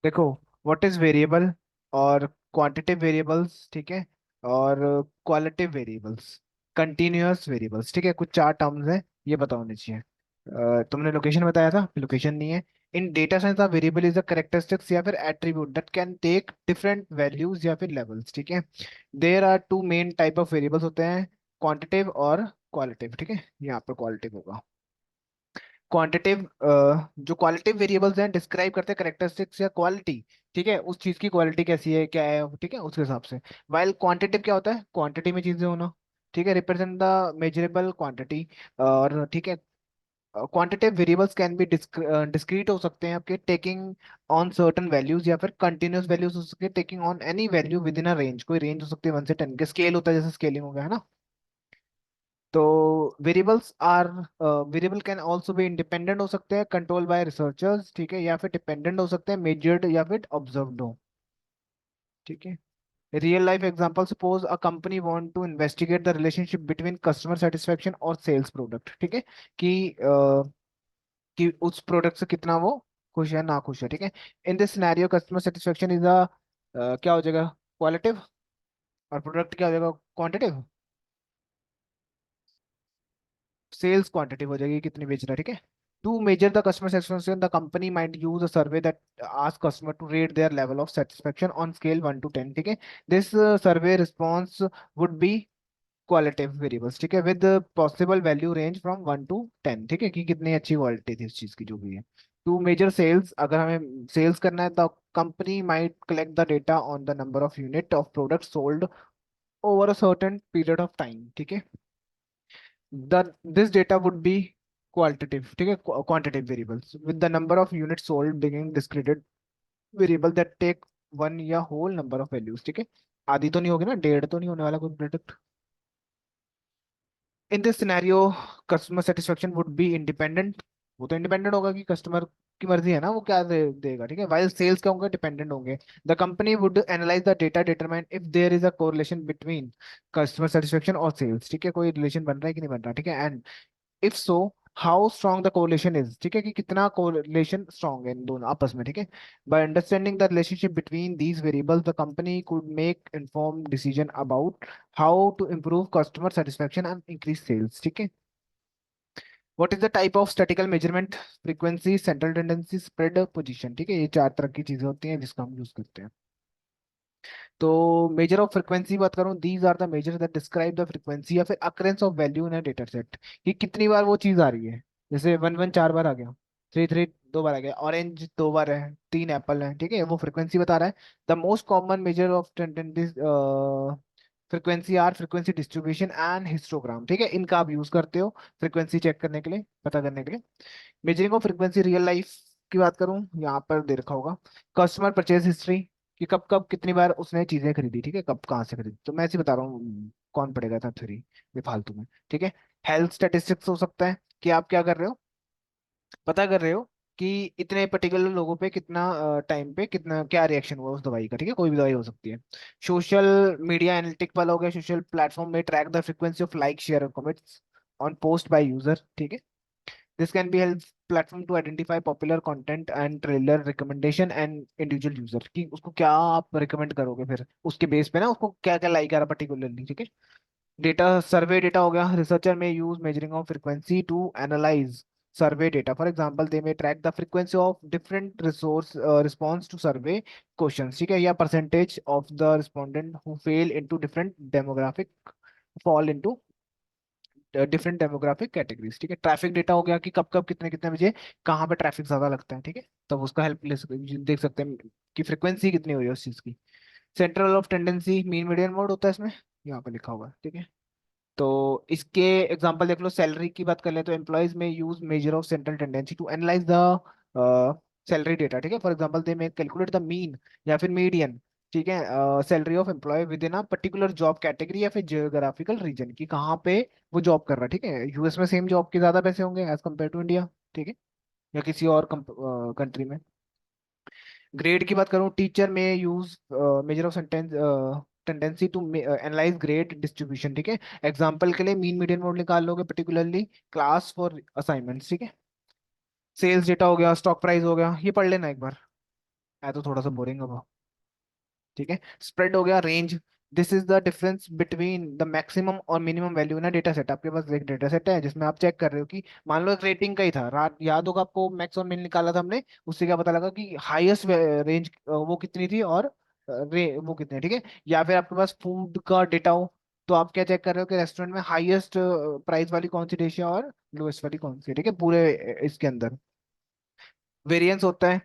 देखो, what is variable और quantitative variables, ठीक है, और क्वालिटेटिव वेरिएबल्स, कंटिन्यूअस वेरिएबल्स, ठीक है, कुछ चार टर्म्स हैं, ये पता होने चाहिए। तुमने लोकेशन बताया था, लोकेशन नहीं है। In data science a variable is a characteristics या फिर attribute that can take different values या फिर लेवल्स, ठीक है। There are two main type of variables होते हैं, क्वांटिटेटिव और क्वालिटेटिव, ठीक है, यहाँ पर क्वालिटेटिव होगा। क्वांटिटिव, जो क्वालिटेटिव वेरिएबल्स हैं डिस्क्राइब करते हैं करेक्टरिस्टिक्स या क्वालिटी, ठीक है, उस चीज की क्वालिटी कैसी है, क्या है, ठीक है, उसके हिसाब से। वाइल क्वांटिटिव क्या होता है, क्वांटिटी में चीजें होना, ठीक है, रिप्रेजेंट द मेजरेबल क्वांटिटी। और ठीक है, quantitative variables can be discrete हो सकते हैं आपके, टेकिंग ऑन सर्टेन वैल्यूज, या फिर कंटिन्यूअस वैल्यूज हो सकते हैं, taking on any value within a range, कोई रेंज हो सकती है 1 से 10 के, स्केल होता है जैसे स्केलिंग हो गया है ना। तो वेरिएबल कैन ऑल्सो भी इंडिपेंडेंट हो सकते हैं, कंट्रोल बाय रिसर्चर्स, ठीक है, या फिर डिपेंडेंट हो सकते हैं, मेजर्ड या फिर ऑब्जर्व्ड हो, ठीक है। Real life example, suppose a company want to investigate the relationship between customer satisfaction और सेल्स प्रोडक्ट, ठीक है, कि उस प्रोडक्ट से कितना वो खुश है ना खुश है, ठीक है। In this scenario customer satisfaction is a क्या हो जाएगा, क्वालिटिव, और प्रोडक्ट क्या हो जाएगा, क्वांटिटिव। सेल्स क्वांटिटी हो जाएगी, कितनी बेच रहा है, ठीक है। To measure the customer satisfaction the company might use a survey that ask customer to rate their level of satisfaction on scale 1 to 10, ठीक है। This survey response would be qualitative variables, ठीक है, with possible value range from 1 to 10, ठीक है, कि कितनी अच्छी quality थी उस चीज की जो भी है। टू मेजर सेल्स, अगर हमें सेल्स करना है तो company might collect the data on the number of unit of product sold over a certain period of time, ठीक है। The this data would be qualitative, ठीक है, quantitative variables with the number of units sold being discrete variable that take one या whole number of values, ठीक है। आधी तो नहीं होगी ना, डेढ़ तो नहीं होने वाला कोई product. In this scenario customer satisfaction would be independent, वो तो इंडिपेंडेंट होगा कि कस्टमर की मर्जी है ना, वो क्या देगा, ठीक है। वाइल सेल्स क्या होंगे, डिपेंडेंट होंगे। The company would analyse the data, determine if there is a correlation between customer satisfaction और सेल्स, ठीक है, कोई रिलेशन बन रहा है कि नहीं बन रहा, ठीक है। And if so, how strong the correlation is, ठीक है, कि कितना कोरिलेशन स्ट्रॉन्ग है इन दोनों आपस में, ठीक है। By understanding the relationship between these variables the company could make inform decision about how to improve customer satisfaction and increase sales, ठीक है। What is the type of statical measurement, frequency, central tendency, spread, position, ठीक है, ये चार तरह की चीजें होती हैं जिसका हम यूज करते हैं। तो मेजर ऑफ फ्रीक्वेंसी बात करूं, these are the measure that describe the frequency या फिर occurrence of value in a data set, कि कितनी बार वो चीज आ रही है। जैसे 1 1 4 बार आ गया, 3 3 2 बार आ गया, ऑरेंज 2 बार है, 3 एप्पल है, ठीक है, वो फ्रीक्वेंसी बता रहा है। The most common measure of frequency are frequency distribution and histogram, ठीक है, इनका आप यूज करते हो फ्रीक्वेंसी चेक करने के लिए, पता करने के लिए। Measuring of frequency real life की बात करूं, यहाँ पर दे रखा होगा कस्टमर परचेज हिस्ट्री, कि कब कब कितनी बार उसने चीजें खरीदी, ठीक है, कब कहाँ से खरीदी, तो मैं ऐसे बता रहा हूँ, कौन पड़ेगा था थ्री बेफालतू में, ठीक है। हेल्थ स्टेटिस्टिक्स हो सकता है, कि आप क्या कर रहे हो, पता कर रहे हो कि इतने पर्टिकुलर लोगों पे कितना टाइम पे कितना क्या रिएक्शन हुआ उस दवाई का, ठीक है, कोई भी दवाई हो सकती है। सोशल मीडिया एनालिटिक वाला हो गया, सोशल प्लेटफॉर्म में track the frequency of like, share और comments on post by user, ठीक है। This can be help platform to identify popular content and trailer recommendation and individual user, कि उसको क्या आप रिकमेंड करोगे, फिर उसके बेस पे ना उसको क्या क्या लाइक आ रहा पर्टिकुलरली, ठीक है। डेटा, सर्वे डेटा हो गया, रिसर्चर में use measuring of frequency to analyse survey data, for example they में track the frequency of different resource response to survey questions, ठीक है, या percentage of the respondent who fell into different demographic fall into different demographic categories, ठीक है। Traffic data हो गया, कि कब कब कितने कितने बजे कहाँ पे ट्रैफिक ज्यादा लगता है, ठीक है, तब उसका हेल्प ले सकते, देख सकते हैं कि फ्रीक्वेंसी कितनी हुई है उस चीज की। Central of tendency, mean median mode होता है इसमें, यहाँ पे लिखा हुआ है, ठीक है। तो इसके एग्जांपल देख लो, सैलरी की बात कर ले तो एम्प्लॉयज में use measure of central tendency to analyse the salary data, ठीक है, फॉर एग्जांपल दे में कैलकुलेट द मीन या फिर मीडियन, ठीक है, salary of employee within a particular job category या फिर जियोग्राफिकल रीजन, की कहाँ पे वो जॉब कर रहा है, ठीक है। यूएस में सेम जॉब के ज्यादा पैसे होंगे एज कम्पेयर टू इंडिया, ठीक है, या किसी और कंट्री में। ग्रेड की बात करूँ, टीचर में use measure of sentence tendency to analyse grade distribution, ठीक है। एग्जांपल के लिए मीन मीडियन मोड निकाल लोगे पर्टिकुलरली क्लास फॉर असाइनमेंट्स, ठीक है। सेल्स डेटा हो गया, स्टॉक प्राइस हो गया, ये पढ़ लेना एक बार। है तो थोड़ा सा बोरिंग अब। ठीक है, स्प्रेड हो गया। Range, this is the difference between the maximum और minimum value in a data set. आपके पास एक डेटा सेट है जिसमें आप चेक कर रहे हो कि मान लो एक रेटिंग का ही था, रात याद होगा आपको, मैक्स और मिन निकाला था हमने, उससे क्या पता लगा कि हाईएस्ट रेंज वो कितनी थी और वो कितनी, ठीक है। या फिर आपके पास फूड का डेटा हो, तो आप क्या चेक कर रहे हो कि रेस्टोरेंट में हाईएस्ट प्राइस वाली कौन सी डिश है और लोएस्ट वाली कौन सी है, ठीक है, पूरे इसके अंदर वेरिएंस होता है।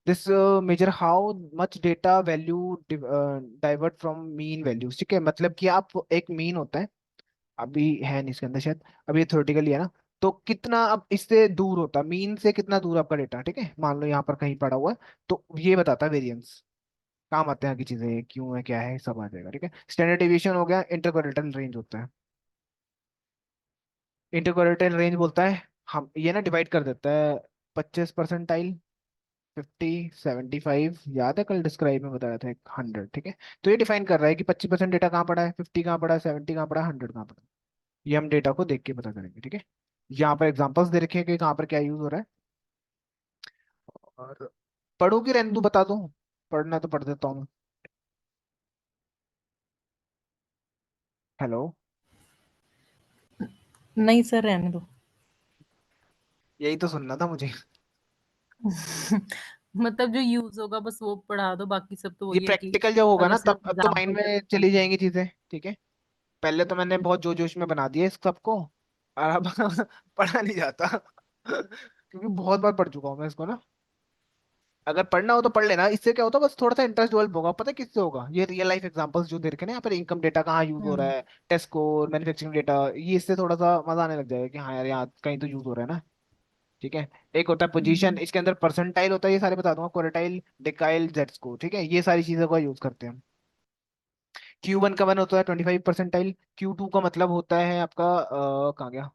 This major how much data value divert from mean values, ठीक है, मतलब कि आप एक मीन होता है, अभी है नहीं इसके अंदर शायद, अभी ये थ्योरेटिकली है ना, तो कितना अब इससे दूर होता, मीन से कितना दूर आपका डेटा, ठीक है, मान लो यहाँ पर कहीं पड़ा हुआ है, तो ये बताता है वेरिएंस। काम आते हैं की चीजें, क्यों है क्या है सब आ जाएगा, ठीक है। स्टैंडर्ड डेविएशन हो गया, इंटरक्वार्टाइल रेंज होता है। इंटरक्वार्टाइल रेंज बोलता है, हम ये ना डिवाइड कर देता है, 25 परसेंटाइल, 50, 75, याद है कल डिस्क्राइब में बताया था, 100, ठीक है। तो ये डिफाइन कर रहा है कि 25% डेटा कहाँ पड़ा है, 50 कहाँ पड़ा है, 70 कहाँ पड़ा है, 100 कहाँ पड़ा है। ये हम डेटा को देख के पता करेंगे, ठीक है। यहाँ पर एग्जांपल्स दे रखे हैं कि कहाँ पर क्या यूज हो रहा है। और पढ़ोगी रहने तू, बता दूं, पढ़ना तो पढ़ देता हूँ। हेलो। नहीं सर, रहने दो। यही तो सुनना था मुझे। मतलब जो यूज होगा बस वो पढ़ा दो, बाकी सब तो ये वही है कि प्रैक्टिकल जब होगा अगर ना तब सिर्फ अब तो माइंड एग्जाम्पल। में चली जाएंगी चीजें, ठीक है। पहले तो मैंने बहुत जोश जोश में बना दिया इस सबको, और अब पढ़ा नहीं जाता क्योंकि बहुत बार पढ़ चुका हूँ मैं इसको ना। अगर पढ़ना हो तो पढ़ लेना, इससे क्या होता है, बस थोड़ा सा इंटरेस्ट डेवलप होगा। पता है किससे होगा, ये रियल लाइफ एग्जांपल्स जो दे रखे हैं ना यहाँ पर, इनकम डेटा कहाँ यूज हो रहा हम्म। है, टेस्ट स्कोर, मैन्युफैक्चरिंग डेटा, ये इससे थोड़ा सा मजा आने लग जाएगा कि हाँ यार यहाँ कहीं तो यूज हो रहा है ना, ठीक है। एक होता है पोजीशन, हम्म। इसके अंदर परसेंटाइल होता है, ये सारे बता दूंगा, क्वार्टाइल, डेकाइल, जेड स्कोर, ठीक है, ये सारी चीजों का यूज करते हैं हम। Q1 का 1 होता है 25 परसेंटाइल, Q2 का मतलब होता है आपका कहाँ गया,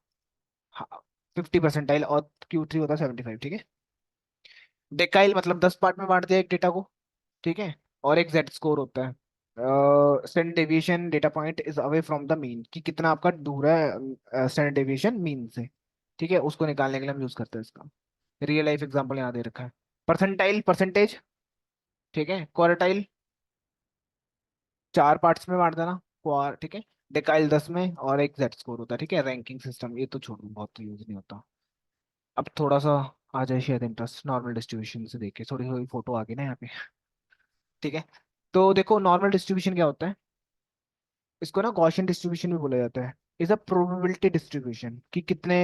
हाँ, 50 परसेंटाइल, और Q3 होता है 75, ठीक है। डेकाइल मतलब 10 पार्ट में बांट दिया एक डेटा को, ठीक है। और एक जेड स्कोर होता है, standard deviation data point is away from the mean, कि कितना आपका दूर है स्टैंडर्ड डेविएशन मीन से, ठीक है, उसको निकालने के लिए हम यूज करते हैं इसका। रियल लाइफ एग्जांपल यहाँ दे रखा है। परसेंटाइल परसेंटेज, ठीक है। क्वार्टाइल 4 पार्ट्स में बांट देना, क्वार, ठीक है। डेकाइल 10 में, और एक जेड स्कोर होता है, ठीक है। रैंकिंग सिस्टम ये तो छोड़ू, बहुत यूज नहीं होता। अब थोड़ा सा आ जाए शायद इंटरेस्ट, नॉर्मल डिस्ट्रीब्यूशन से देखे, थोड़ी थोड़ी फोटो आ गई ना यहाँ पे, ठीक है। तो देखो नॉर्मल डिस्ट्रीब्यूशन क्या होता है, इसको ना गॉसियन डिस्ट्रीब्यूशन भी बोला जाता है। इज अ प्रोबेबिलिटी डिस्ट्रीब्यूशन, कि कितने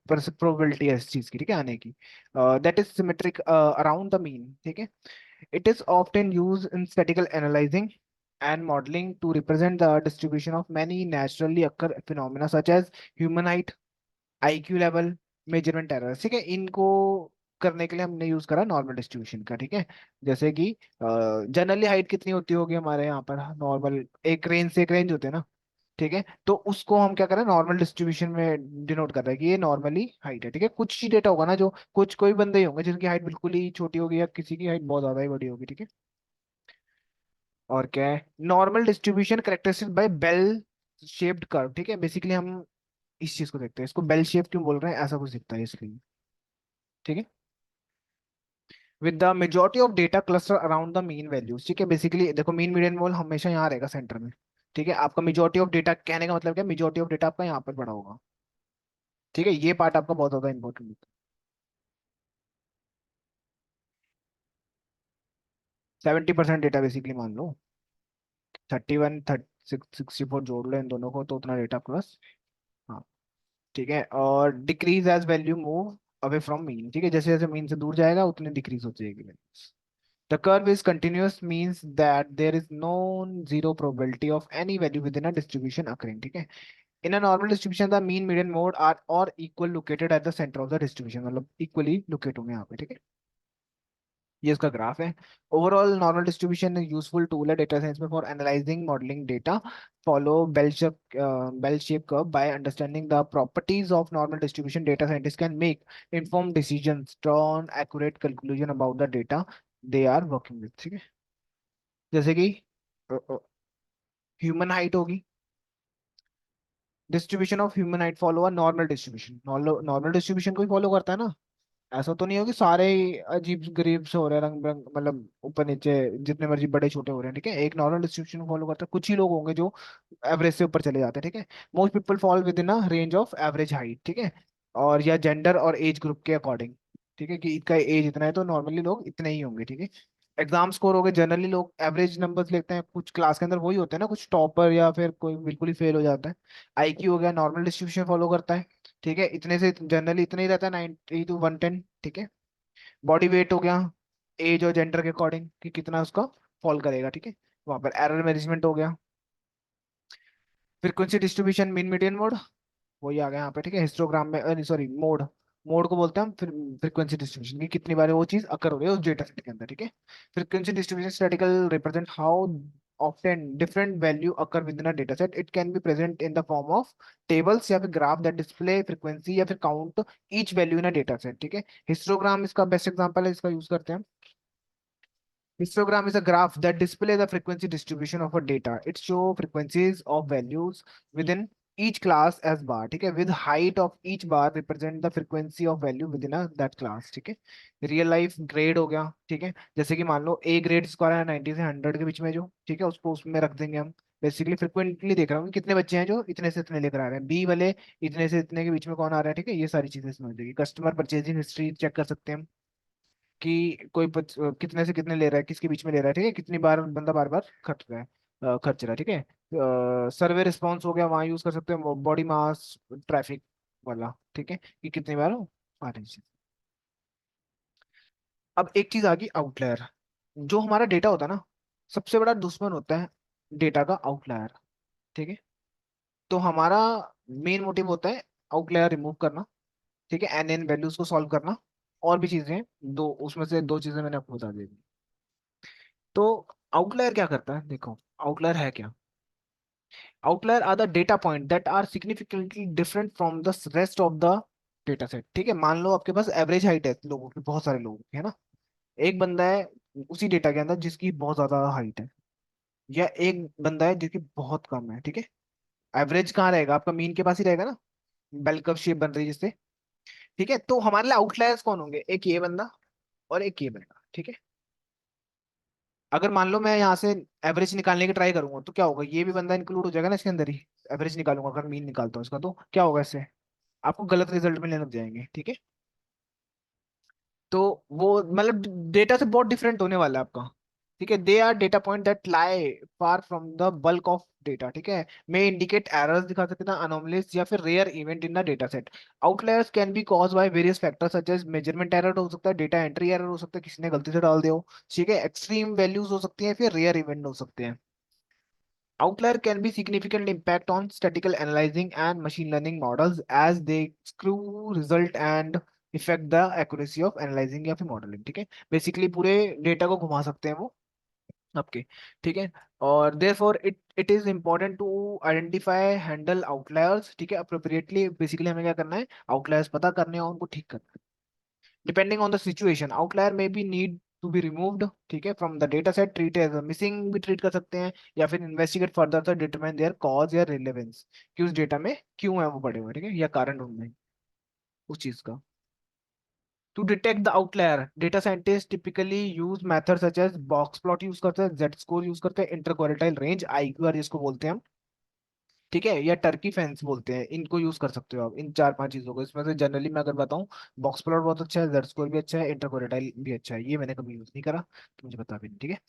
प्रोबेबिलिटी है इस चीज की, ठीक है, आने की, that is symmetric around the mean, ठीक है। It is often use in statical analysing and modeling to represent the distribution of many naturally occur phenomena such as human height, IQ level, measurement errors, ठीक है। इनको करने के लिए हमने use करा नॉर्मल डिस्ट्रीब्यूशन का, ठीक है। जैसे कि जनरली हाइट कितनी होती होगी हमारे यहाँ पर, नॉर्मल एक रेंज से एक रेंज होते हैं ना, ठीक है। तो उसको हम क्या करें, नॉर्मल डिस्ट्रीब्यूशन में डिनोट कर रहे हैं कि ये नॉर्मली हाइट है, ठीक है। कुछ ही डेटा होगा ना जो, कुछ कोई बंदे ही होंगे जिनकी हाइट बिल्कुल ही छोटी होगी, या किसी की हाइट बहुत ज्यादा ही बड़ी होगी, ठीक है। और क्या है, normal distribution characteristic by bell shaped curve, ठीक है। बेसिकली हम इस चीज को देखते हैं, इसको बेल शेप क्यों बोल रहे हैं, ऐसा कुछ दिखता है इसलिए, ठीक है। With the majority of data cluster around the mean values, ठीक है। बेसिकली देखो मीन मीडियन मोल हमेशा यहाँ रहेगा सेंटर में, ठीक है। आपका मेजोरिटी ऑफ डेटा कहने का मतलब क्या, मेजोरिटी ऑफ डेटा आपका यहाँ पर पड़ा होगा, ठीक है। ये पार्ट आपका बहुत ज्यादा इंपॉर्टेंट है। 70% डेटा बेसिकली मान लो, 31, 64 जोड़ लो इन दोनों को, तो उतना डेटा आपके पास, हाँ, ठीक है। और decrease as value move away from mean, ठीक है, जैसे जैसे मीन से दूर जाएगा उतनी डिक्रीज हो जाएगी values. The curve is continuous means that there is no zero probability of any value within a distribution occurring, ठीक है। In a normal distribution the mean median mode are और equal located at the center of the distribution, मतलब equally locate होंगे यहाँ पे, ठीक है। ये इसका ग्राफ है। Overall normal distribution useful tool है डेटा साइंस में for analysing modelling data. Follow bell shape curve by understanding the properties of normal distribution, data scientist can make informed decisions, draw an accurate conclusion about the data they are working with, ठीक है। जैसे कि human height होगी, distribution of human height follow a normal distribution, normal distribution को ही follow करता है ना, ऐसा तो नहीं हो कि सारे ही अजीब गरीब से हो रहे हैं, रंग बिरंग, मतलब ऊपर नीचे जितने मर्जी बड़े छोटे हो रहे हैं, ठीक है। एक नॉर्मल डिस्ट्रीब्यूशन फॉलो करता है, कुछ ही लोग होंगे जो एवरेज से ऊपर चले जाते हैं, ठीक है। Most people fall with in a range of average height, ठीक है। और या जेंडर और एज ग्रुप के अकॉर्डिंग, ठीक है, कि इसका एज इतना है तो नॉर्मली लोग इतने ही होंगे, ठीक है। एग्जाम स्कोर हो गए, जनरली लोग एवरेज नंबर्स लेते हैं, कुछ क्लास के अंदर वही होते हैं ना, कुछ टॉपर या फिर कोई बिल्कुल ही फेल हो जाता है। आईक्यू हो गया, नॉर्मल डिस्ट्रीब्यूशन फॉलो करता है, ठीक है, इतने से जनरली इतना ही रहता है, 90 to 110, ठीक है। बॉडी वेट हो गया, एज और जेंडर के अकॉर्डिंग कि कितना उसका फॉल करेगा, ठीक है। वहां पर एरर मैनेजमेंट हो गया। Frequency distribution, mean median mode, वही आ गया यहाँ पे, ठीक है। हिस्टोग्राम में, सॉरी, मोड, मोड को बोलते हैं हम फ्रीक्वेंसी डिस्ट्रीब्यूशन की कितनी बार वो चीज अकर हो रही है उस डेटा सेट के अंदर, ठीक है। Frequency distribution statistical represent how often different value occur within a data set. It can be present in the form of tables या फिर graph that display frequency या फिर count each value in a data set, ठीक है। Histogram इसका best example है, इसका use करते हैं। Histogram is a graph that displays the frequency distribution of a data. It shows frequencies of values within each class as bar, ठीक है, with height of each bar represent the frequency of value within a that class, ठीक है। Real life grade हो गया, ठीक है, जैसे कि मान लो ए ग्रेड स्कोर है 90 से 100 के बीच में जो, ठीक है, उसको उसमें रख देंगे हम। बेसिकली फ्रिक्वेंटली देख रहा हूँ कि कितने बच्चे हैं जो इतने से इतने लेकर आ रहे हैं, बी वाले इतने से इतने के बीच में कौन आ रहा है, ठीक है। ये सारी चीजें समझ जाएगी। कस्टमर परचेजिंग हिस्ट्री चेक कर सकते हैं कि कोई कितने से कितने ले रहा है, किसके बीच में ले रहा है, ठीक है, कितनी बार बंदा बार बार खर्च रहा है, ठीक है। सर्वे रिस्पॉन्स हो गया, वहाँ यूज कर सकते हैं बॉडी मास ट्रैफिक वाला, ठीक है, कि कितनी बार आ रही है। अब एक चीज आ गई, आउटलायर। जो हमारा डेटा होता है ना, सबसे बड़ा दुश्मन होता है डेटा का आउटलायर, ठीक है। तो हमारा मेन मोटिव होता है आउटलायर रिमूव करना, ठीक है, एन एन वैल्यूज को सॉल्व करना, और भी चीजें हैं, दो उसमें से दो चीजें मैंने आपको बता दी। तो आउटलायर क्या करता है, देखो, आउटलायर है क्या। Outlier are the data point that are significantly different from the rest of the data set, ठीक है। मान लो आपके पास एवरेज हाइट है लोगों की, बहुत सारे लोगों की, है ना। एक बंदा है उसी डेटा के अंदर जिसकी बहुत ज्यादा हाइट है, या एक बंदा है जिसकी बहुत कम है, ठीक है। एवरेज कहाँ रहेगा, आपका मीन के पास ही रहेगा ना, बेल कर्व शेप बन रही है जिससे, ठीक है। तो हमारे लिए आउटलायर्स कौन होंगे, एक ये बंदा और एक ये बंदा, ठीक है। अगर मान लो मैं यहाँ से एवरेज निकालने की ट्राई करूंगा तो क्या होगा, ये भी बंदा इंक्लूड हो जाएगा ना इसके अंदर ही। एवरेज निकालूंगा, अगर मीन निकालता हूँ इसका, तो क्या होगा इससे, आपको गलत रिजल्ट मिलने लग जाएंगे, ठीक है। तो वो मतलब डेटा से बहुत डिफरेंट होने वाला है आपका, ठीक है। They are data point that lie far from the bulk of data, ठीक है। मे इंडिकेट एरर्स दिखा सकते हैं, अनोमलीज या फिर rare event in the data set. Outliers can be cause by various factors such as measurement error हो सकता है, डेटा एंट्री एरर हो सकता है, किसी ने गलती से डाल दिया हो, ठीक है, एक्सट्रीम वैल्यूज हो सकती हैं, फिर रेयर इवेंट हो सकते हैं। Outlier can be significant impact on statistical analyzing and machine learning models as they screw result and affect the accuracy of analyzing या फिर modeling, ठीक है। बेसिकली पूरे डेटा को घुमा सकते हैं वो आपके, ठीक है। और therefore it is important to identify handle outliers, ठीक है, appropriately। बेसिकली हमें क्या करना है, आउटलायर्स पता करने हैं और उनको ठीक करना है। Depending on the situation outlier में be need to be removed, ठीक है, from the data set, treat as missing भी ट्रीट कर सकते हैं, या फिर investigate further to determine their cause या रिलेवेंस, कि उस डेटा में क्यों है वो पड़े हुए, ठीक है, या कारण ढूंढना है उस चीज का। To detect the outlier data scientist typically use method such as box plot use करते हैं, जेड स्कोर यूज करते हैं, इंटरक्वार्टाइल रेंज आईक्यूआर जिसको बोलते हैं हम, ठीक है, या टर्की फैंस बोलते हैं, इनको यूज कर सकते हो आप, इन चार पांच चीजों को। इसमें से जनरली मैं अगर बताऊं, बॉक्स प्लॉट बहुत अच्छा है, जेड स्कोर भी अच्छा है, इंटरकोरेटाइल भी अच्छा है, ये मैंने कभी यूज नहीं करा तो मुझे पता भी नहीं, ठीक है।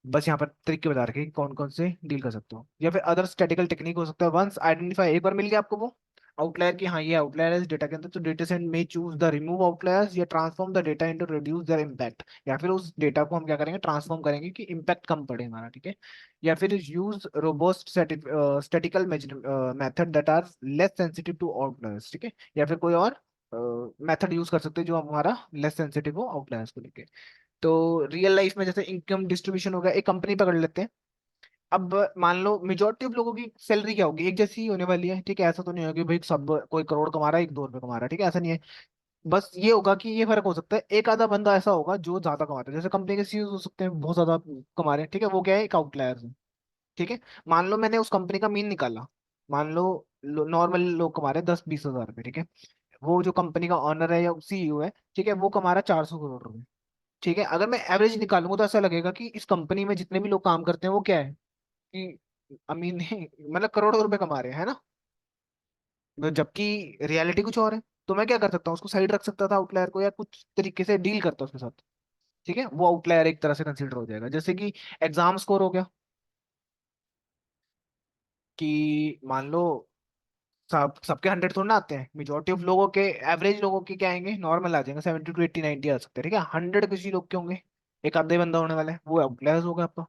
बस यहाँ पर तरीके बता रखे कि कौन कौन से डील कर सकते हो, या फिर अदर स्टैटिकल टेक्निक हो सकता है। वंस आइडेंटिफाई, एक बार मिल गया आपको वो आउटलायर की, हाँ ये आउटलायर है इस डेटा के अंदर, तो डेटा सेट में चूज द रिमूव आउटलायर्स या transform the data into reduce there impact, या फिर उस डेटा को हम क्या करेंगे, ट्रांसफॉर्म करेंगे कि इम्पैक्ट कम पड़े हमारा, ठीक है। या फिर use robust statical method that are less sensitive to outliers, ठीक है, या फिर कोई और मेथड यूज कर सकते हैं जो हमारा लेस सेंसिटिव हो आउटलायर्स को लेके। तो रियल लाइफ में जैसे इनकम डिस्ट्रीब्यूशन होगा, एक कंपनी पकड़ लेते हैं। अब मान लो मेजोरिटी ऑफ लोगों की सैलरी क्या होगी, एक जैसी ही होने वाली है, ठीक है। ऐसा तो नहीं होगा कि भाई सब कोई करोड़ कमा रहा है, एक 2 रुपए कमा रहा है, ठीक है, ऐसा नहीं है। बस ये होगा कि ये फर्क हो सकता है, एक आधा बंदा ऐसा होगा जो ज्यादा कमाता है, जैसे कंपनी के सीईओ हो सकते हैं बहुत ज्यादा कमा रहे हैं, ठीक है, वो क्या है, एक आउटलायर है, ठीक है। मान लो मैंने उस कंपनी का मीन निकाला, मान लो नॉर्मल लोग कमा रहे हैं 10-20 हजार रुपए, ठीक है। वो जो कंपनी का ऑनर है या सीईओ है, ठीक है, वो कमा रहा है 400 करोड़ रुपए। ठीक है, अगर मैं एवरेज निकालूंगा तो ऐसा लगेगा कि इस कंपनी में जितने भी लोग काम करते हैं वो क्या है, कि अमीर नहीं, मतलब करोड़ों रुपए कमा रहे हैं, है ना। जबकि रियलिटी कुछ और है। तो मैं क्या कर सकता हूँ, उसको साइड रख सकता था आउटलायर को, या कुछ तरीके से डील करता उसके साथ। ठीक है, वो आउटलायर एक तरह से कंसिडर हो जाएगा। जैसे कि एग्जाम स्कोर हो गया, कि मान लो सबके 100 थोड़ा ना आते हैं, मेजोरिटी ऑफ लोगों के, एवरेज लोगों के क्या आएंगे, नॉर्मल आ जाएंगे, 70 to 80 90 आ सकते हैं। ठीक है, 100 किसी लोग के होंगे, एक आधे बंदा होने वाला है, वो आउटलायर्स होगा आपका।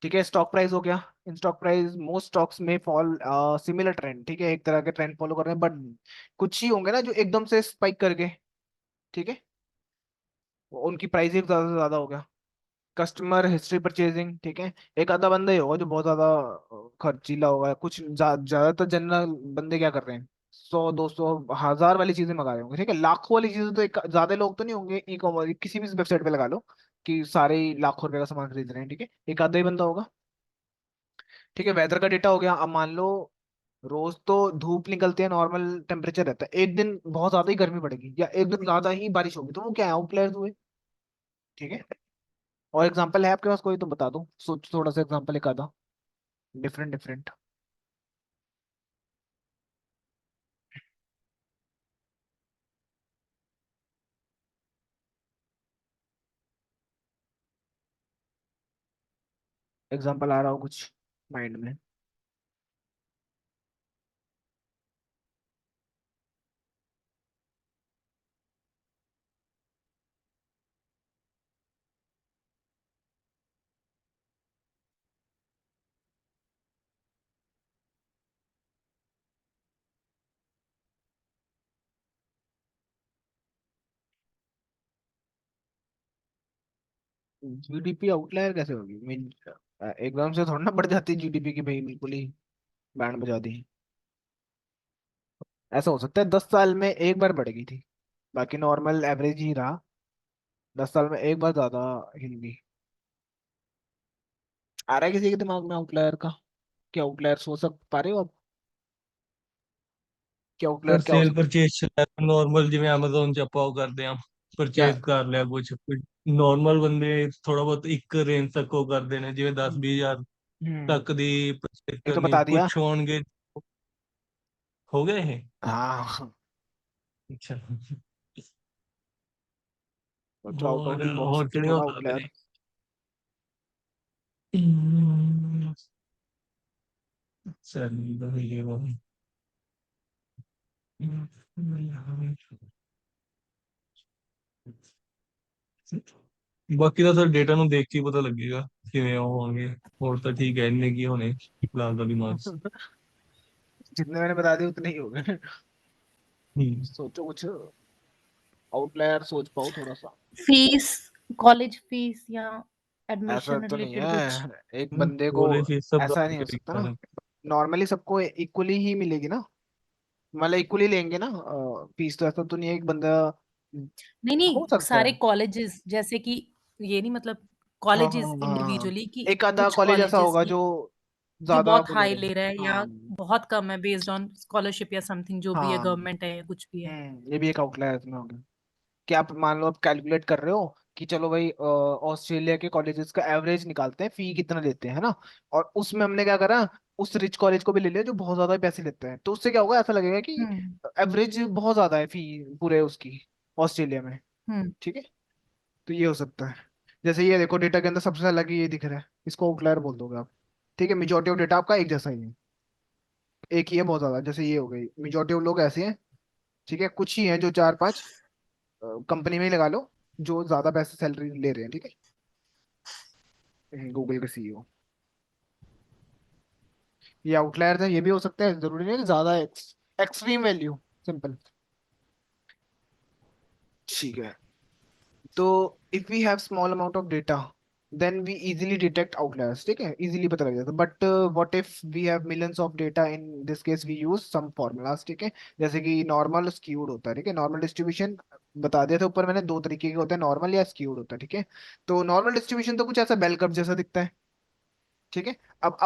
ठीक है, स्टॉक प्राइस हो गया। In stock price most stocks में फॉल, सिमिलर ट्रेंड, ठीक है, एक तरह के ट्रेंड फॉलो कर रहे हैं, बट कुछ ही होंगे ना जो एकदम से स्पाइक कर गए। ठीक है, उनकी प्राइस ही ज्यादा से ज्यादा हो गया। कस्टमर हिस्ट्री परचेजिंग, ठीक है, एक आधा बंदा ही होगा जो बहुत ज्यादा खर्चीला होगा, कुछ ज्यादातर जनरल बंदे क्या कर रहे हैं, 100 200 1000 वाली चीजें मंगा रहे होंगे। ठीक है, लाखों वाली चीजें तो एक ज्यादा लोग तो नहीं होंगे, ई कॉमर्स किसी भी वेबसाइट पे लगा लो कि सारे ही लाखों रुपए का सामान खरीद रहे हैं। ठीक है, एक आधा ही बंदा होगा। ठीक है, वेदर का डेटा हो गया। अब मान लो रोज तो धूप निकलती है, नॉर्मल टेम्परेचर रहता है, एक दिन बहुत ज्यादा ही गर्मी पड़ेगी या एक दिन ज्यादा ही बारिश होगी, तो वो क्या है, आउटलायर्स हुए। ठीक है, और एग्जांपल है आपके पास कोई तो बता दो, सोच थोड़ा सा एग्जांपल एक आधा, डिफरेंट डिफरेंट। एग्जांपल आ रहा हो कुछ माइंड में। जीडीपी आउटलायर कैसे होगी, मीन एकदम से थोड़ा ना बढ़ जाती है जीडीपी की, भाई बिल्कुल ही बैंड बजा दी। ऐसा हो सकता है 10 साल में एक बार बढ़ गई थी, बाकी नॉर्मल एवरेज ही रहा, 10 साल में एक बार ज्यादा हिल गई। आ रहा है किसी के दिमाग में आउटलायर का, क्या आउटलायर सोच सक पा रहे हो आप, क्या ਪਰ आउटलायर क्या हो ਸੇਲ सकता है। ਪਰਚੇਸ ਨॉर्मल ਜਿਵੇਂ Amazon ਚ ਆਪਾਂ ਉਹ ਕਰਦੇ ਆ क्या। ਪਰਚੇਸ ਕਰ ਲਿਆ ਕੁਝ ਨॉर्मल ਬੰਦੇ ਥੋੜਾ ਬਹੁਤ ਇੱਕ ਰੇਂਜ ਤੱਕ ਉਹ ਕਰਦੇ ਨੇ ਜਿਵੇਂ 10-20 ਹਜ਼ਾਰ हम्म। ਤੱਕ ਦੀ ਪਰਚੇਸ ये तो ਕਰਨੀ बता ਕੁਝ दिया। ਹੋਣਗੇ ਹੋ ਗਏ ਇਹ हाँ, ਅੱਛਾ सोचो आउट ऑफ ਹੋਰ द बॉक्स, ਹੋਰ सोचो ਕਿਹੜੇ ਹੋ थोड़ा ਸਕਦੇ आउटलायर। ਨੇ ਹਮ, ਚੱਲ ਇਹ वो ਬਾਕੀ ਦਾ ਸਰ ਡੇਟਾ ਨੂੰ ਦੇਖ ਕੇ ਹੀ ਪਤਾ ਲੱਗੇਗਾ ਕਿਵੇਂ ਉਹ ਹੋਣਗੇ ਹੋਰ ਤਾਂ ठीक है ਇੰਨੇ ਕੀ ਹੋਣੇ ਫਿਲਹਾਲ ਤਾਂ दिमाग जितने मैंने बता दिए उतने ही हो गए। हम्म सोचो कुछ आउटलायर सोच पाओ थोड़ा सा। फीस, कॉलेज फीस या ऐसा एडमिशन तो नहीं रिलेटेड कुछ? है, एक बंदे को बोले फिर सब ऐसा डाल नहीं के हो सकता देखता ना, है नॉर्मली सबको इक्वली ही मिलेगी ना, मतलब इक्वली लेंगे ना फीस, तो ऐसा तो नहीं है एक बंदा, नहीं, हो नहीं, सकता सारे है। कॉलेजेस जैसे कि ये नहीं मतलब हाँ हाँ कॉलेजेस हाँ हाँ। इंडिविजुअली कि एक आधा कुछ कॉलेज ऐसा कॉलेजेस होगा की जो जो ज्यादा बहुत वो ले हाई रहे ले हैं। रहा है या हाँ बहुत कम है बेस्ड ऑन स्कॉलरशिप या समथिंग जो भी है, हाँ। गवर्नमेंट है या कुछ भी है। ये भी एक आउटलायर इसमें हो गया, कि आप मान लो आप कैलकुलेट कर रहे हो कि चलो भाई ऑस्ट्रेलिया के कॉलेजेस का एवरेज निकालते हैं, फी कितना लेते हैं, है ना, और उसमें हमने क्या करा, उस रिच कॉलेज को भी ले लिया जो बहुत ज्यादा पैसे लेते हैं, तो उससे क्या होगा, ऐसा लगेगा कि हुँ, एवरेज बहुत ज्यादा है फी पूरे उसकी, ऑस्ट्रेलिया में। हुँ। ठीक है, तो ये हो सकता है। जैसे ये देखो डेटा के अंदर सबसे अलग ये दिख रहा है, इसको आउटलायर बोल दोगे आप। ठीक है, मेजोरिटी ऑफ डेटा आपका एक जैसा ही है, एक ही है बहुत ज्यादा, जैसे ये हो गई, मेजोरिटी ऑफ लोग ऐसे हैं। ठीक है, कुछ ही हैं जो चार पांच कंपनी में ही लगा लो जो ज्यादा पैसे सैलरी ले रहे हैं। ठीक है, गूगल के सीईओ, ये आउटलायर है, ये भी हो सकता है, जरूरी नहीं है कि ज्यादा एक्सट्रीम वैल्यू, सिंपल। ठीक है, तो if we have small amount of data then we easily detect outliers. ठीक है, इजीली पता लग जाता है, but what if we have millions of data, in this case we use some formulas. ठीक है, जैसे कि नॉर्मल स्क्यूड होता है। ठीक है, नॉर्मल डिस्ट्रीब्यूशन बता दिया था ऊपर मैंने, दो तरीके के होते हैं, नॉर्मल या स्क्यूड होता है। ठीक है, तो नॉर्मल डिस्ट्रीब्यूशन तो कुछ ऐसा बेल कर्व जैसा दिखता है। ठीक है, अब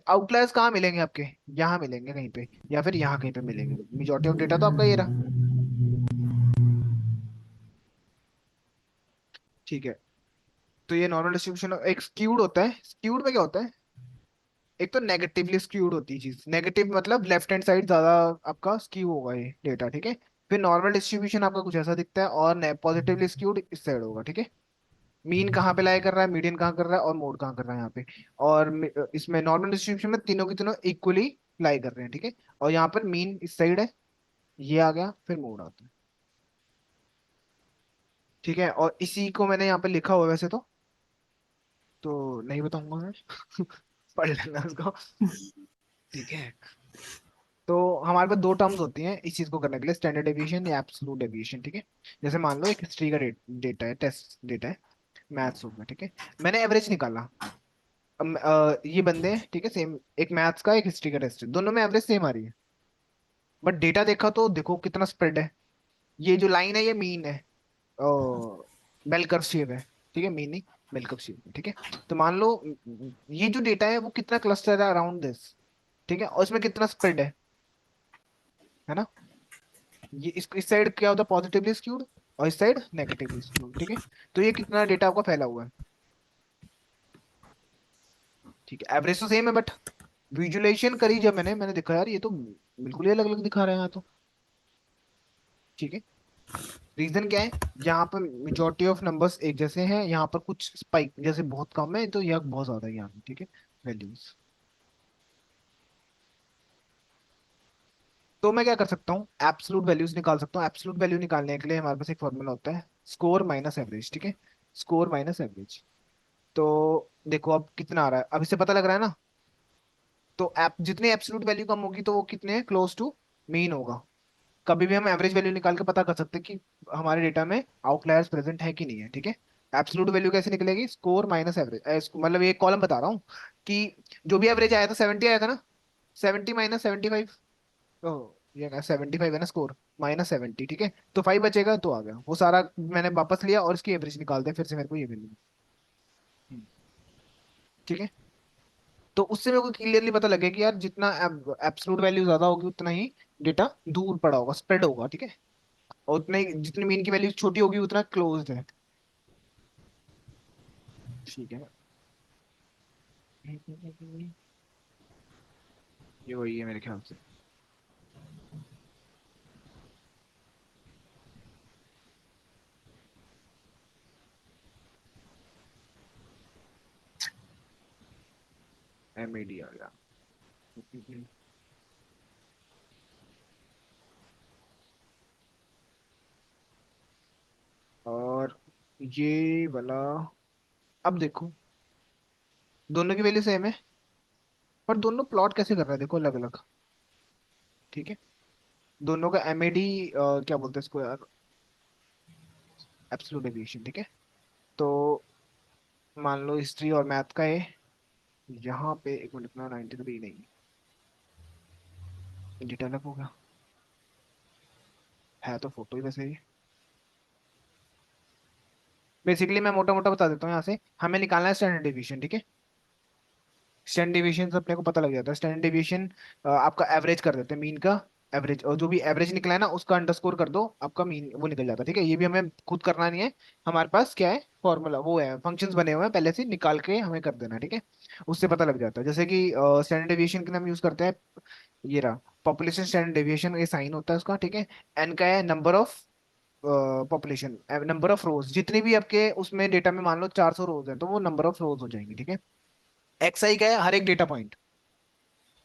आउटलायर्स कहाँ मिलेंगे आपके, यहाँ मिलेंगे कहीं पे, या फिर यहाँ कहीं पे मिलेंगे, मेजोरिटी ऑफ डेटा तो आपका ये रहा। ठीक है, तो ये नॉर्मल डिस्ट्रीब्यूशन। एक स्क्यूड होता है, स्क्यूड में क्या होता है, एक तो नेगेटिवली स्क्यूड होती है चीज, नेगेटिव मतलब लेफ्ट हैंड साइड ज्यादा आपका स्क्यू होगा ये डेटा, ठीक है। फिर नॉर्मल डिस्ट्रीब्यूशन आपका कुछ ऐसा दिखता है, और पॉजिटिवली स्क्यूड इस साइड होगा, ठीक है। मीन कहाँ पे लाई कर रहा है, मीडियन कहाँ कर रहा है, और मोड कहाँ कर रहा है यहाँ पे। और इसमें नॉर्मल डिस्ट्रीब्यूशन में तीनों की तीनों इक्वली लाई कर रहे हैं, ठीक है। और यहाँ पर मीन इस साइड है, ये आ गया, फिर मोड आता है, ठीक है। और इसी को मैंने यहाँ पे लिखा हुआ है वैसे तो नहीं बताऊंगा मैं। पढ़ लेना उसको, ठीक है। तो हमारे पास दो टर्म्स होती हैं इस चीज को करने के लिए, स्टैंडर्ड डेविएशन या एब्सोल्यूट डेविएशन, ठीक है। जैसे मान लो एक हिस्ट्री का डेटा है, टेस्ट डेटा है, मैथ्स हो गया, ठीक है। मैंने एवरेज निकाला। अब ये बंदे हैं, ठीक है, सेम, एक मैथ्स का एक हिस्ट्री का टेस्ट है, दोनों में एवरेज सेम आ रही है। बट डेटा देखा तो देखो कितना स्प्रेड है। ये जो लाइन है ये मीन है, बेल कर्व शेप है, ठीक है, मीन नहीं, बेल कर्व शेप है, ठीक है। तो मान लो ये जो डेटा है वो कितना क्लस्टर है अराउंड दिस, ठीक है, और इसमें कितना स्प्रेड है ना। ये इस साइड क्या होता है, पॉजिटिवली स्क्यूड, और इस साइड नेगेटिवली स्क्यूड, ठीक है। तो ये कितना डेटा आपका फैला हुआ है, ठीक है। एवरेज तो सेम है, बट विजुअलाइजेशन करी जब मैंने देखा यार ये तो बिल्कुल ही अलग अलग दिखा रहे हैं यहाँ तो, ठीक है। रीजन क्या है, यहाँ पर मेजोरिटी ऑफ नंबर्स एक जैसे हैं, यहाँ पर कुछ स्पाइक जैसे बहुत कम है, तो यह बहुत ज्यादा है यहाँ पे, ठीक है, वैल्यूज। तो मैं क्या कर सकता हूँ, एब्सोल्यूट वैल्यूज निकाल सकता हूँ। एब्सोल्यूट वैल्यू निकालने के लिए हमारे पास एक फॉर्मूला होता है, स्कोर माइनस एवरेज, ठीक है, स्कोर माइनस एवरेज। तो देखो अब कितना आ रहा है, अब इससे पता लग रहा है ना। तो एप जितनी एब्सोल्यूट वैल्यू कम होगी तो वो कितने क्लोज टू मीन होगा। कभी भी हम एवरेज वैल्यू निकाल के पता कर सकते हैं कि हमारे डेटा में आउटलायर्स प्रेजेंट है कि नहीं है, ठीक है। एब्सोल्यूट वैल्यू कैसे निकलेगी, स्कोर माइनस एवरेज, मतलब ये कॉलम बता रहा हूँ कि जो भी एवरेज आया था 70 आया था ना, 70 माइनस 75, ओ ये 75 है ना स्कोर, माइनस 70, ठीक है। तो 5 बचेगा, तो आ गया वो सारा मैंने वापस लिया और इसकी एवरेज निकाल दिया, फिर से मेरे को ये वैल्यू, ठीक है। तो उससे मेरे को क्लियरली पता लगे कि यार जितना एब्सोल्यूट वैल्यू ज्यादा होगी उतना ही डेटा दूर पड़ा होगा, स्प्रेड होगा, ठीक है। और उतना ही जितनी मीन की वैल्यू छोटी होगी उतना क्लोज्ड है, ठीक है। ये वही है मेरे ख्याल से। MAD आ गया। और ये वाला, अब देखो दोनों की वैल्यू सेम है, पर दोनों प्लॉट कैसे कर रहा है देखो अलग अलग, ठीक है। दोनों का MAD क्या बोलते हैं इसको यार, एब्सोल्यूट डेविएशन, ठीक है। तो मान लो हिस्ट्री और मैथ का है, यहाँ पे एक मिनट ना, 93 नहीं, डेटा अलग होगा, है तो फोटो ही वैसे ही। बेसिकली मैं मोटा मोटा बता देता हूँ, यहाँ से हमें निकालना है स्टैंडर्ड डेविएशन, ठीक है। स्टैंडर्ड डेविएशन से अपने को पता लग जाता है, स्टैंडर्ड डेविएशन आपका एवरेज कर देते हैं, मीन का एवरेज, और जो भी एवरेज निकला है ना उसका अंडरस्कोर कर दो, आपका मीन वो निकल जाता है, ठीक है। ये भी हमें खुद करना नहीं है, हमारे पास क्या है फॉर्मूला, वो है फंक्शंस बने हुए हैं पहले से, निकाल के हमें कर देना है, ठीक है। उससे पता लग जाता है, जैसे कि स्टैंडर्ड डेविएशन के लिए हम यूज करते हैं, ये रहा पॉपुलेशन स्टैंडर्ड डेविएशन, ये साइन होता है उसका, ठीक है। एन का है number of population, number of रोज, जितने भी आपके उसमें डेटा में मान लो 400 रोज है तो वो नंबर ऑफ रोज हो जाएंगी, ठीक है। XI का है हर एक डेटा पॉइंट,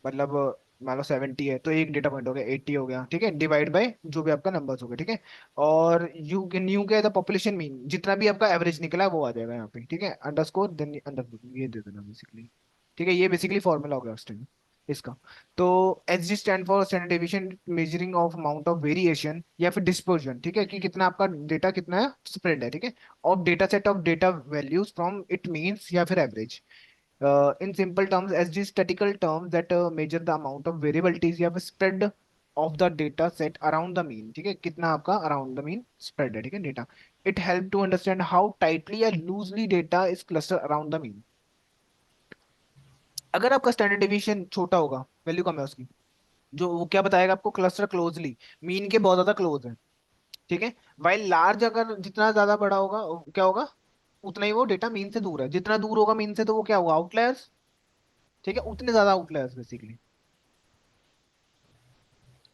मतलब मान लो 70 है तो एक डेटा पॉइंट हो गया, 80 हो गया, ठीक है, डिवाइड बाय जो भी आपका नंबर्स हो गए, ठीक है। और न्यू का है द पॉपुलेशन मीन, जितना भी आपका एवरेज निकला वो आ जाएगा यहाँ पे, ठीक है, अंडरस्कोर देन अंडर ये दे देना बेसिकली, ठीक है। ये बेसिकली फॉर्मूला हो गया उस टाइम इसका। तो SG stand for standard deviation, measuring of amount of variation या फिर डिस्पर्जन, ठीक है, कि कितना आपका डेटा कितना है स्प्रेड है, ठीक है, of data set of data values from it means या फिर average. In simple terms, SG statistical terms that measure the amount of variabilities या फिर spread of the data set around the mean, ठीक है, कितना आपका around the mean spread है, ठीक है, data. It help to understand how tightly or loosely data is clustered around the mean। अगर आपका स्टैंडर्ड डिवीजन छोटा होगा, वैल्यू कम है उसकी, जो वो क्या बताएगा आपको, क्लस्टर क्लोजली मीन के बहुत ज्यादा क्लोज है, ठीक है। वाइल लार्ज अगर जितना ज्यादा बड़ा होगा क्या होगा, उतना ही वो डेटा मीन से दूर है, जितना दूर होगा मीन से तो वो क्या होगा, आउटलायर्स। ठीक है, उतने ज्यादा outliers basically,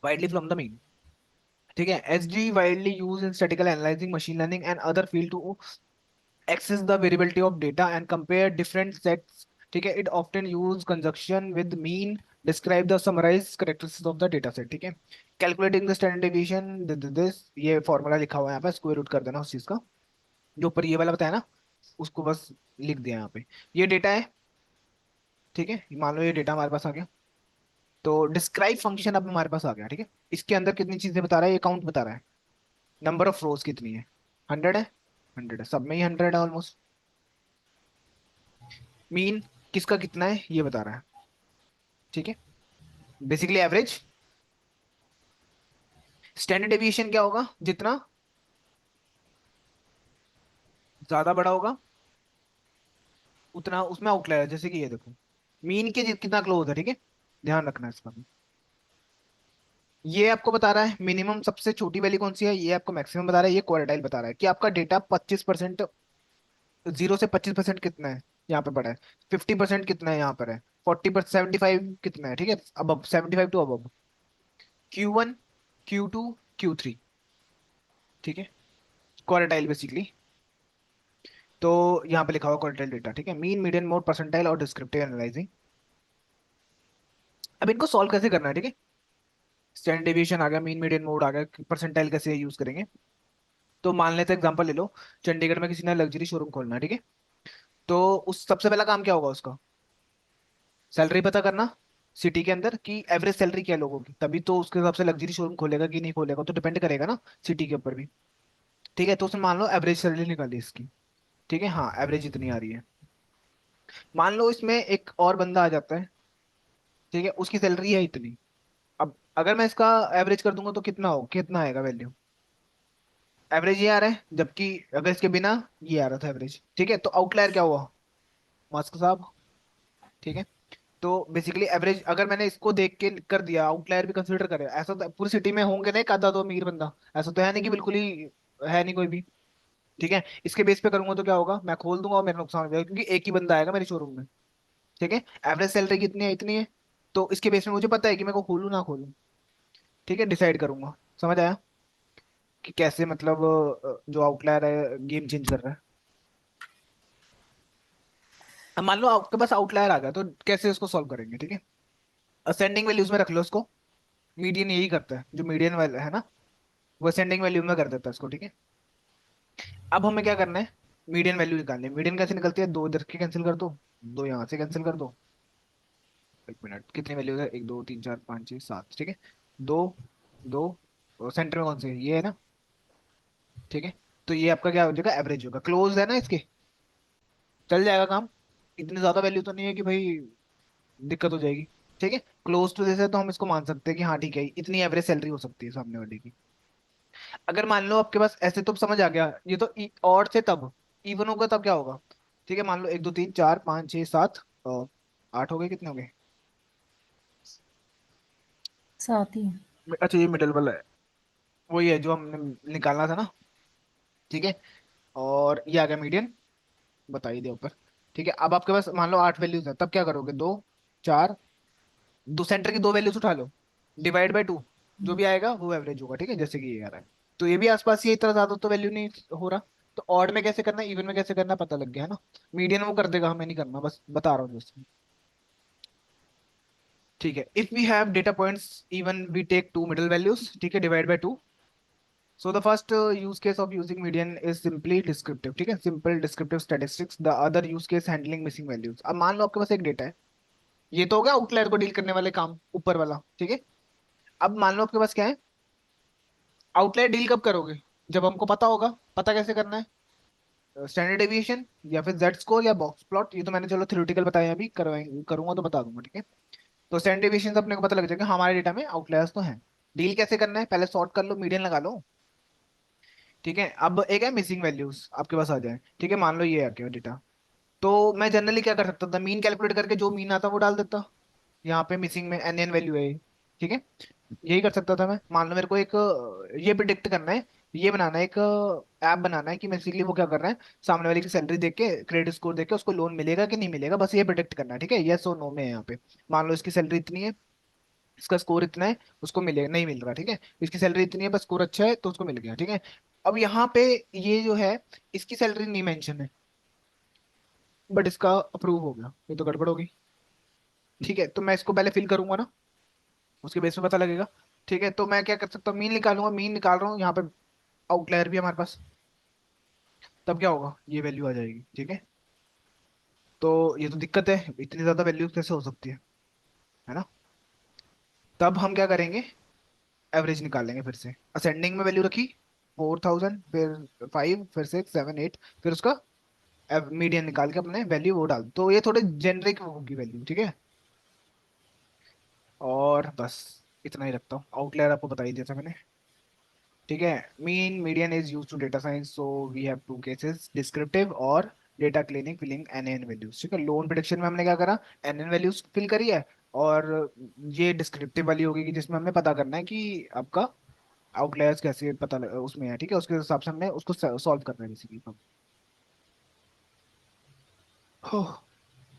widely from the mean. ठीक है, SG widely use in statical analysing, machine learning and other field to access the variability of data and compare different sets. ठीक है, it often use conjunction with mean, describe the summarized characteristics of the data set. ठीक है, calculating the standard deviation, this ये formula लिखा हुआ है यहाँ पे, स्क्वायर रूट कर देना उस चीज का, जो ऊपर ये वाला बताया ना, उसको बस लिख दिया यहाँ पे। ये डेटा है, ठीक है, मान लो ये डेटा हमारे पास आ गया, तो डिस्क्राइब फंक्शन अब हमारे पास आ गया। ठीक है, इसके अंदर कितनी चीजें बता रहा है, ये काउंट बता रहा है, नंबर ऑफ रोज कितनी है, 100 है, 100 है, सब में ही 100 है ऑलमोस्ट। मीन किसका कितना है ये बता रहा है। ठीक है, बेसिकली एवरेज। स्टैंडर्ड डेविएशन क्या होगा, जितना ज्यादा बड़ा होगा उतना उसमें आउटलायर, जैसे कि ये देखो मीन के कितना क्लोज है। ठीक है, ध्यान रखना इसका भी। ये आपको बता रहा है मिनिमम सबसे छोटी वैल्यू कौन सी है, ये आपको मैक्सिमम बता रहा है, ये क्वार्टाइल बता रहा है कि आपका डेटा 25%, 0 से 25% कितना है यहाँ पे पड़ा है, 50% कितना है यहाँ पर है, 40% 75 कितना है। ठीक है, अब 75 टू अब Q1, Q2, Q3। ठीक है, क्वार्टाइल बेसिकली, तो यहाँ पे लिखा हुआ क्वार्टाइल डेटा। ठीक है, मीन, मीडियन, मोड, परसेंटाइल और डिस्क्रिप्टिव एनालाइजिंग। अब इनको सॉल्व कैसे करना है। ठीक है, स्टैंडर्ड डेविएशन आ गया, मीन मीडियन मोड आ गया, परसेंटाइल कैसे यूज करेंगे। तो मान लेते हैं एग्जांपल ले लो, चंडीगढ़ में किसी ने लग्जरी शोरूम खोलना है। ठीक है, तो उस सबसे पहला काम क्या होगा उसका, सैलरी पता करना सिटी के अंदर कि एवरेज सैलरी क्या है लोगों की, तभी तो उसके हिसाब से लग्जरी शोरूम खोलेगा कि नहीं खोलेगा, तो डिपेंड करेगा ना सिटी के ऊपर भी। ठीक है, तो उसने मान लो एवरेज सैलरी निकाली इसकी। ठीक है, हाँ एवरेज इतनी आ रही है। मान लो इसमें एक और बंदा आ जाता है, ठीक है, उसकी सैलरी है इतनी। अब अगर मैं इसका एवरेज कर दूंगा तो कितना हो, कितना आएगा वैल्यू, एवरेज ये आ रहा है, जबकि अगर इसके बिना ये आ रहा था एवरेज। ठीक है, तो आउटलायर क्या हुआ, मास्क साहब। ठीक है, तो बेसिकली एवरेज अगर मैंने इसको देख के कर दिया, आउटलायर भी कंसीडर करे, ऐसा तो पूरी सिटी में होंगे ना एक आधा तो अमीर बंदा, ऐसा तो है नहीं कि बिल्कुल ही है नहीं कोई भी। ठीक है, इसके बेस पे करूंगा तो क्या होगा, मैं खोल दूंगा और मेरा नुकसान हो जाएगा, क्योंकि एक ही बंदा आएगा मेरे शोरूम में। ठीक है, एवरेज सैलरी कितनी है, इतनी है, तो इसके बेस में मुझे पता है कि मैं को खोलूँ ना खोलूँ। ठीक है, डिसाइड करूंगा। समझ आया कि कैसे मतलब जो आउटलायर है गेम चेंज कर रहा है। अब मान लो आपके पास आउटलायर आ गया, तो कैसे उसको सॉल्व करेंगे। ठीक है, असेंडिंग वैल्यूज में रख लो उसको, मीडियन यही करता है, जो मीडियन वाला है ना वो असेंडिंग वैल्यू में कर देता है इसको। ठीक है, अब हमें क्या करना है, मीडियन वैल्यू निकालनी है। मीडियन कैसे निकलती है, दो इधर के कैंसिल कर दो, दो यहाँ से कैंसिल कर दो। एक मिनट, कितनी वैल्यू है, 1 2 3 4 5 6 7। ठीक है, दो, दो, और सेंटर में कौन से है? ये है ना। ठीक है, तो ये आपका क्या हो जाएगा, एवरेज होगा, क्लोज है ना इसके, चल जाएगा काम। इतनी ज्यादा वैल्यू तो नहीं है कि भाई दिक्कत हो जाएगी। ठीक है, क्लोज टू जैसे तो हम इसको मान सकते हैं कि हाँ ठीक है, इतनी एवरेज सैलरी हो सकती है सामने वाले की। अगर मान लो आपके पास ऐसे, तो समझ आ गया ये तो और से तब इवन होगा तब क्या होगा। ठीक है, मान लो 1 2 3 4 5 6 7 8 हो गए, कितने हो गए, साथ ही। अच्छा ये मिडल वाला है, वही है जो हमने निकालना था ना। ठीक है, और ये आ गया मीडियन, बता ही दिया ऊपर। ठीक है, अब आपके पास मान लो 8 वैल्यूज है, तब क्या करोगे, दो, चार, दो सेंटर की दो वैल्यूज उठा लो, डिवाइड बाय 2, जो भी आएगा वो एवरेज होगा। ठीक है, जैसे कि ये आ रहा है, तो ये भी आसपास, ये इतना ज्यादा तो वैल्यू नहीं हो रहा। तो ऑड में कैसे करना है, इवन में कैसे करना है, पता लग गया है ना। मीडियन वो कर देगा, हमें नहीं करना, बस बता रहा हूँ दोस्तों। ठीक है, if we have data points even we take two middle values. ठीक है, divide by 2। So the first use case of using median is simply descriptive. ठीक है, simple descriptive statistics. The other use case handling missing values. अब मान लो आपके पास एक data है, ये तो हो गया आउटलायर को डील करने वाले काम, ऊपर वाला। ठीक है, अब मान लो आपके पास क्या है, आउटलायर डील कब करोगे, जब हमको पता होगा। पता कैसे करना है, स्टैंडर्ड डेविएशन या फिर जेड स्कोर या बॉक्स प्लॉट, ये तो मैंने चलो थ्योरेटिकल बताया, अभी करवाएंगे करूंगा तो बता दूंगा। ठीक है, तो स्टैंडर्ड डेविएशन से अपने को पता लग जाएगा हमारे डेटा में आउटलायर्स तो हैं। डील कैसे करना है, पहले सॉर्ट कर लो, मीडियन लगा लो। ठीक है, अब एक है मिसिंग वैल्यूज आपके पास आ जाए। ठीक है, मान लो ये आ गया डेटा, तो मैं जनरली क्या कर सकता था, मीन कैलकुलेट करके जो मीन आता वो डाल देता, यहाँ पे मिसिंग में एन एन वैल्यू है ये। ठीक है, यही कर सकता था मैं। मान लो मेरे को एक ये प्रिडिक्ट करना है, ये बनाना है एक ऐप बनाना है कि बेसिकली वो क्या कर रहा है, सामने वाले की सैलरी देख के, क्रेडिट स्कोर देख के उसको लोन मिलेगा कि नहीं मिलेगा, बस ये प्रिडिक्ट करना है, ठीक है, यस और नो में है यहाँ पे। मान लो इसकी सैलरी इतनी है, इसका स्कोर इतना है, उसको मिलेगा, नहीं मिल रहा, ठीक है, इसकी सैलरी इतनी है बस स्कोर अच्छा है तो उसको मिल गया, ठीक है। अब यहाँ पे ये जो है, इसकी सैलरी नहीं मेंशन है, बट इसका अप्रूव हो गया, ये तो गड़बड़ होगी। ठीक है, तो मैं इसको पहले फिल करूंगा ना, उसके बेस पे पता लगेगा। ठीक है, तो मैं क्या कर सकता हूँ, मीन निकालूंगा, मीन निकाल रहा हूँ यहाँ पे, आउटलायर भी है हमारे पास। तब क्या होगा, ये वैल्यू आ जाएगी, ठीक है। तो ये तो दिक्कत है, इतनी ज्यादा वैल्यू कैसे हो सकती है ना। तब हम क्या करेंगे, एवरेज निकालेंगे फिर से, असेंडिंग में वैल्यू रखी 4000, फिर 5, फिर 6, 7, 8, फिर उसका मीडियन निकाल के अपने वैल्यू वो डाल, तो ये थोड़े जेनरिक होगी वैल्यू, ठीक है। और बस इतना ही रखता हूँ, आउटलायर आपको बता ही दिया था मैंने। ठीक है, mean median is use to data science, so we have two cases, descriptive और data cleaning, filling N N values. ठीक है, लोन प्रिडिक्शन में हमने क्या करा, एन एन वैल्यूज फिल करी है, और ये डिस्क्रिप्टिव वाली होगी कि जिसमें हमें पता करना है कि आपका आउटलायर्स कैसे उसमें है, ठीक है, उसके हिसाब से हमने उसको सॉल्व करना है बेसिकली। हो,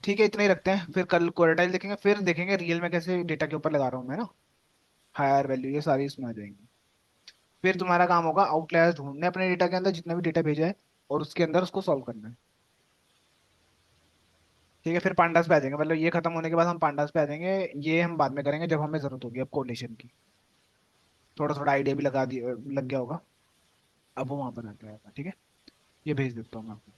ठीक है, इतना ही रखते हैं, फिर कल क्वार्टाइल देखेंगे, फिर देखेंगे रियल में कैसे डेटा के ऊपर लगा रहा हूँ मैं ना, हायर वैल्यू, ये सारी इसमें आ जाएंगी। फिर तुम्हारा काम होगा आउटलायर्स ढूंढने अपने डेटा के अंदर, जितना भी डेटा भेजा है, और उसके अंदर उसको सॉल्व करना है। ठीक है, फिर पांडास पे आ जाएंगे, मतलब ये खत्म होने के बाद हम पांडास पे आ जाएंगे। ये हम बाद में करेंगे जब हमें जरूरत होगी अब कोरिलेशन की, थोड़ा थोड़ा आइडिया भी लगा दिया, लग गया होगा, अब वो वहां पर आ जाएगा, ठीक है। ये भेज देता हूँ मैं आपको।